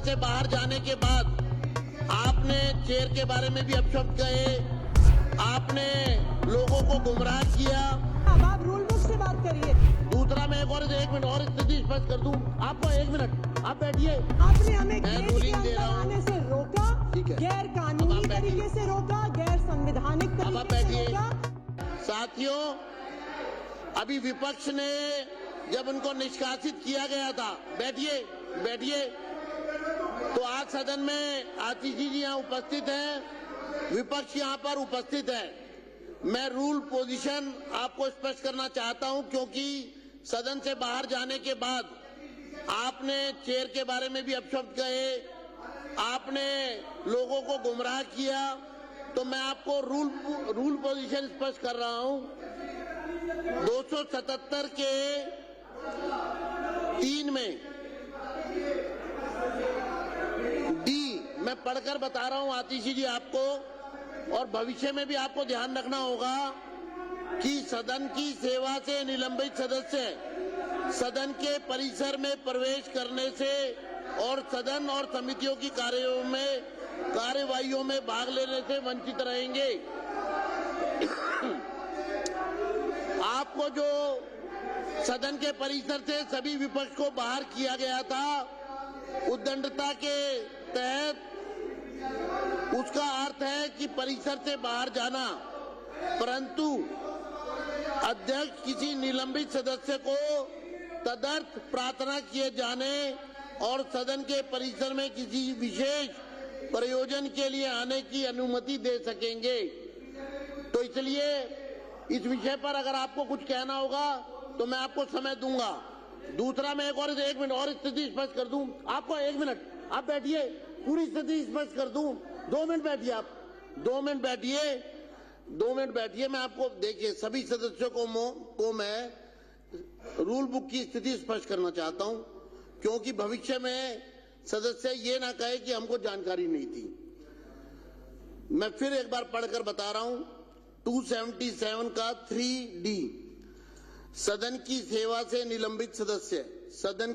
से बाहर जाने के बाद आपने चेयर के बारे में भी अपशब्द कहे, आपने लोगों को गुमराह किया। अब आप रूल बुक से बात करिए। दूसरा मैं एक मिनट और स्थिति स्पष्ट कर दूं आपको। 1 मिनट आप बैठिए। आपने हमें मैं गेट के रूलिंग दे अंदर रहा हूं। आने से रोका, ठीक है। गैर अब कानूनी आप बैठिए। तरीके से रोका, गैर संवैधानिक अब आप तरीके से बैठिए। रोका। साथियों, अभी विपक्ष ने जब उनको निष्कासित किया गया था, बैठिए, तो आज सदन में आतिशी जी यहाँ उपस्थित हैं, विपक्ष यहाँ पर उपस्थित है। मैं रूल पोजीशन आपको स्पष्ट करना चाहता हूं, क्योंकि सदन से बाहर जाने के बाद आपने चेयर के बारे में भी अपशब्द कहे, आपने लोगों को गुमराह किया। तो मैं आपको रूल पोजीशन स्पष्ट कर रहा हूं। 277 के 3 में डी मैं पढ़कर बता रहा हूं आतिशी जी आपको, और भविष्य में भी आपको ध्यान रखना होगा कि सदन की सेवा से निलंबित सदस्य सदन के परिसर में प्रवेश करने से और सदन और समितियों की कार्यवाहियों में भाग लेने से वंचित रहेंगे। आपको जो सदन के परिसर से सभी विपक्ष को बाहर किया गया था, उद्दंडता के तहत उसका अर्थ है कि परिसर से बाहर जाना, परंतु अध्यक्ष किसी निलंबित सदस्य को तदर्थ प्रार्थना किए जाने और सदन के परिसर में किसी विशेष प्रयोजन के लिए आने की अनुमति दे सकेंगे। तो इसलिए इस विषय पर अगर आपको कुछ कहना होगा तो मैं आपको समय दूंगा। दूसरा मैं एक मिनट और स्थिति स्पष्ट कर दूं आपको। 1 मिनट आप बैठिए, पूरी स्थिति स्पष्ट कर दूं। 2 मिनट बैठिए आप, 2 मिनट बैठिए। मैं आपको देखिए, सभी सदस्यों को मैं रूल बुक की स्थिति स्पष्ट करना चाहता हूं, क्योंकि भविष्य में सदस्य ये ना कहे कि हमको जानकारी नहीं थी। मैं फिर एक बार पढ़कर बता रहा हूं। 277 का 3D, सदन की सेवा से निलंबित सदस्य सदन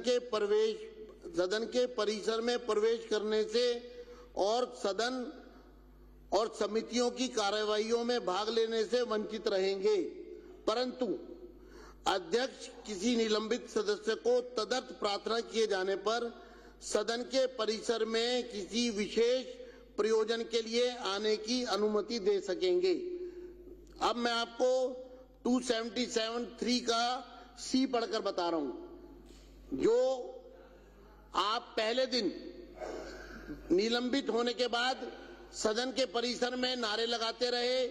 के परिसर में प्रवेश करने से और सदन और समितियों की कार्यवाहियों में भाग लेने से वंचित रहेंगे, परंतु अध्यक्ष किसी निलंबित सदस्य को तदर्थ प्रार्थना किए जाने पर सदन के परिसर में किसी विशेष प्रयोजन के लिए आने की अनुमति दे सकेंगे। अब मैं आपको 277(3) का C पढ़कर बता रहा हूं। जो आप पहले दिन निलंबित होने के बाद सदन के परिसर में नारे लगाते रहे,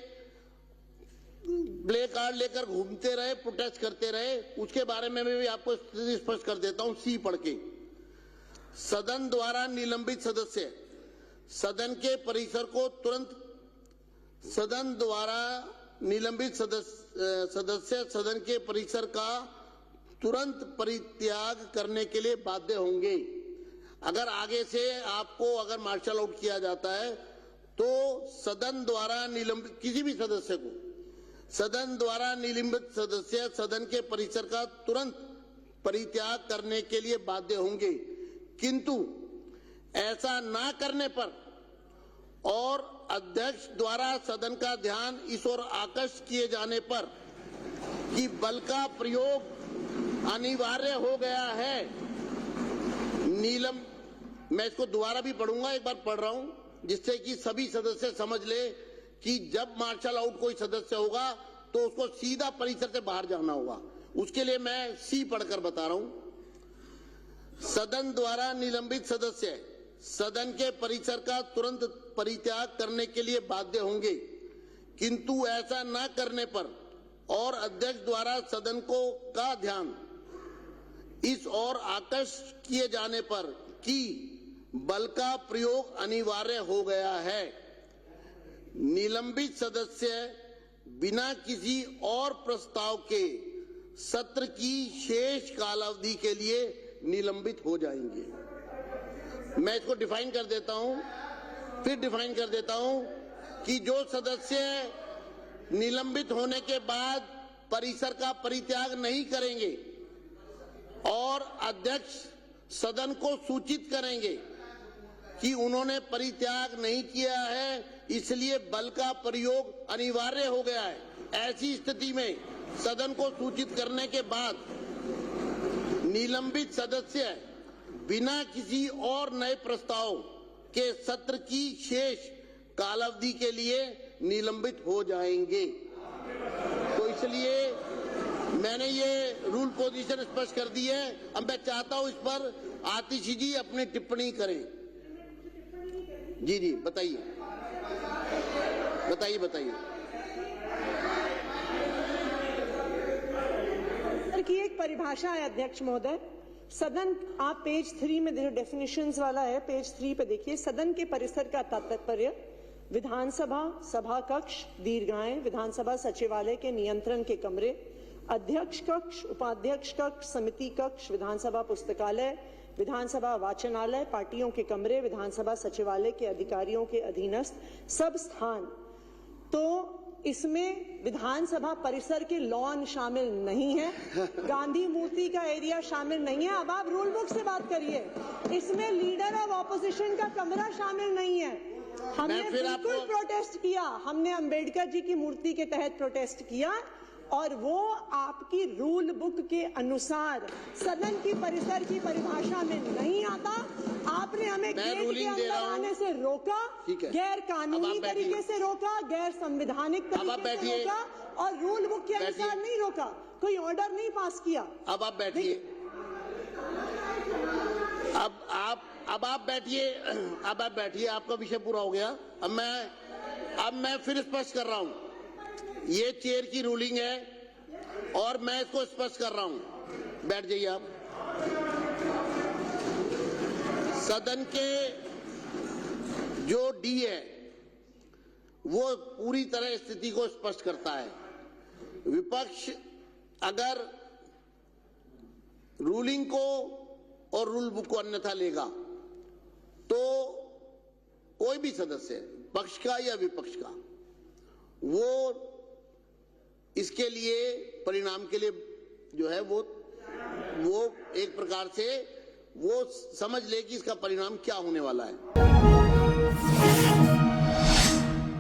प्ले कार्ड लेकर घूमते रहे, प्रोटेस्ट करते रहे, उसके बारे में भी आपको स्पष्ट कर देता हूं C पढ़ के। सदन द्वारा निलंबित सदस्य सदन के परिसर को तुरंत सदन के परिसर का तुरंत परित्याग करने के लिए बाध्य होंगे। अगर आगे से आपको अगर मार्शल आउट किया जाता है तो सदन द्वारा निलंबित किसी भी सदस्य को सदन द्वारा निलंबित सदस्य सदन के परिसर का तुरंत परित्याग करने के लिए बाध्य होंगे, किंतु ऐसा ना करने पर और अध्यक्ष द्वारा सदन का ध्यान इस ओर आकर्षित किए जाने पर कि बल का प्रयोग अनिवार्य हो गया है, मैं इसको दोबारा भी पढ़ूंगा, एक बार पढ़ रहा हूं जिससे कि सभी सदस्य समझ ले कि जब मार्शल आउट कोई सदस्य होगा तो उसको सीधा परिसर से बाहर जाना होगा। उसके लिए मैं C पढ़कर बता रहा हूं। सदन द्वारा निलंबित सदस्य सदन के परिसर का तुरंत परित्याग करने के लिए बाध्य होंगे, किंतु ऐसा न करने पर और अध्यक्ष द्वारा सदन का ध्यान इस ओर आकर्षित किए जाने पर कि बल का प्रयोग अनिवार्य हो गया है, निलंबित सदस्य बिना किसी और प्रस्ताव के सत्र की शेष कालावधि के लिए निलंबित हो जाएंगे। मैं इसको डिफाइन कर देता हूं, फिर डिफाइन कर देता हूं कि जो सदस्य निलंबित होने के बाद परिसर का परित्याग नहीं करेंगे और अध्यक्ष सदन को सूचित करेंगे कि उन्होंने परित्याग नहीं किया है, इसलिए बल का प्रयोग अनिवार्य हो गया है। ऐसी स्थिति में सदन को सूचित करने के बाद निलंबित सदस्य बिना किसी और नए प्रस्ताव के सत्र की शेष कालावधि के लिए निलंबित हो जाएंगे। तो इसलिए मैंने ये रूल पोजीशन स्पष्ट कर दी है। अब मैं चाहता हूं इस पर आतिशी जी अपनी टिप्पणी करें। जी जी बताइए बताइए बताइए। सर की एक परिभाषा है अध्यक्ष महोदय। सदन, आप पेज 3 में जो डेफिनेशंस वाला है, पेज 3 पे देखिए। सदन के परिसर का तात्पर्य विधानसभा सभा कक्ष, दीर्घाएं, विधानसभा सचिवालय के नियंत्रण के कमरे, अध्यक्ष कक्ष, उपाध्यक्ष कक्ष, समिति कक्ष, विधानसभा पुस्तकालय, विधानसभा वाचनालय, पार्टियों के कमरे, विधानसभा सचिवालय के अधिकारियों के अधीनस्थ सब स्थान। तो इसमें विधानसभा परिसर के लॉन शामिल नहीं है, गांधी मूर्ति का एरिया शामिल नहीं है। अब आप रूल बुक से बात करिए। इसमें लीडर ऑफ ऑपोजिशन का कमरा शामिल नहीं है। हमने बिल्कुल प्रोटेस्ट किया, हमने अंबेडकर जी की मूर्ति के तहत प्रोटेस्ट किया और वो आपकी रूल बुक के अनुसार सदन की परिसर की परिभाषा में नहीं आता। आपने हमें गेट के अंदर आने से रोका, गैर कानूनी तरीके से रोका, गैर संवैधानिक तरीके से रोका और रूल बुक के अनुसार नहीं रोका, कोई ऑर्डर नहीं पास किया। अब आप बैठिए, अब आप बैठिए, अब आप बैठिए, आपका विषय पूरा हो गया। अब मैं फिर स्पष्ट कर रहा हूं, ये चेयर की रूलिंग है और मैं इसको स्पष्ट कर रहा हूं। बैठ जाइए आप। सदन के जो डी है वो पूरी तरह स्थिति को स्पष्ट करता है। विपक्ष अगर रूलिंग को और रूल बुक को अन्यथा लेगा तो कोई भी सदस्य, पक्ष का या विपक्ष का, वो इसके लिए परिणाम के लिए जो है वो एक प्रकार से वो समझ ले कि इसका परिणाम क्या होने वाला है।